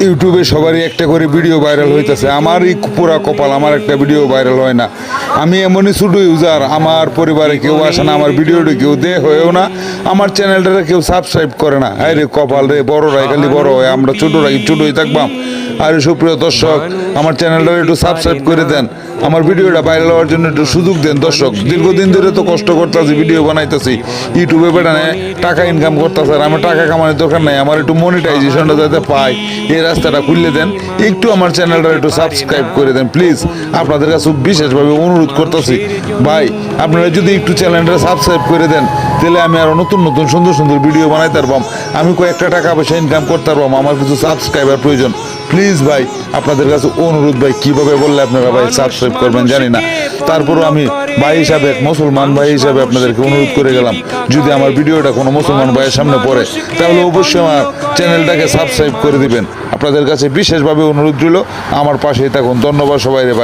ইউটিউবে সবারই একটা করে ভিডিও ভাইরাল হইতেছে, আমারই পুরা কপাল, আমার একটা ভিডিও ভাইরাল হয় না। আমি এমনই ছোটো ইউজার, আমার পরিবারে কেউ আসে না, আমার ভিডিওটা কেউ হয়েও না, আমার চ্যানেলটা কেউ সাবস্ক্রাইব করে না। আরে কপাল রে, বড়রাই খালি বড় হয়, আমরা ছোটোরা কি ছোটোই থাকবাম। আরে সুপ্রিয় দর্শক, আমার চ্যানেলটা একটু সাবস্ক্রাইব করে দেন, আমার ভিডিওটা ভাইরাল হওয়ার জন্য একটু সুযোগ দেন। দর্শক, দীর্ঘদিন ধরে তো কষ্ট করতেছি, ভিডিও বানাইতেছি, ইউটিউবে বেটানে টাকা ইনকাম করতেছে, আর আমার টাকা কামানোর দরকার নাই, আমার একটু মনিটাইজেশনটা যাতে পাই, এই রাস্তাটা খুললে দেন, একটু আমার চ্যানেলটা একটু সাবস্ক্রাইব করে দেন প্লিজ। আপনাদের কাছে বিশেষভাবে অনুরোধ করতেছি ভাই, আপনারা যদি একটু চ্যানেলটা সাবস্ক্রাইব করে দেন, তাহলে আমি আরো নতুন নতুন সুন্দর সুন্দর ভিডিও বানাইতে পারবাম, আমি কয়েকটা টাকা পয়সা ইনকাম করতে পারবাম, আমার কিছু সাবস্ক্রাইবার প্রয়োজন। প্লিজ ভাই, আপনাদের কাছে অনুরোধ ভাই, কিভাবে বললে আপনারা ভাই সাবস্ক্রাইব করবেন জানি না, তারপরও আমি ভাই হিসাবে, এক মুসলমান ভাই হিসাবে আপনাদেরকে অনুরোধ করে গেলাম, যদি আমার ভিডিওটা কোনো মুসলমান ভাইয়ের সামনে পড়ে, তাহলে অবশ্যই আমার চ্যানেলটাকে সাবস্ক্রাইব করে দিবেন। আপনাদের কাছে বিশেষভাবে অনুরোধ রইল, আমার পাশেই থাকুন। ধন্যবাদ সবাই রে ভাই।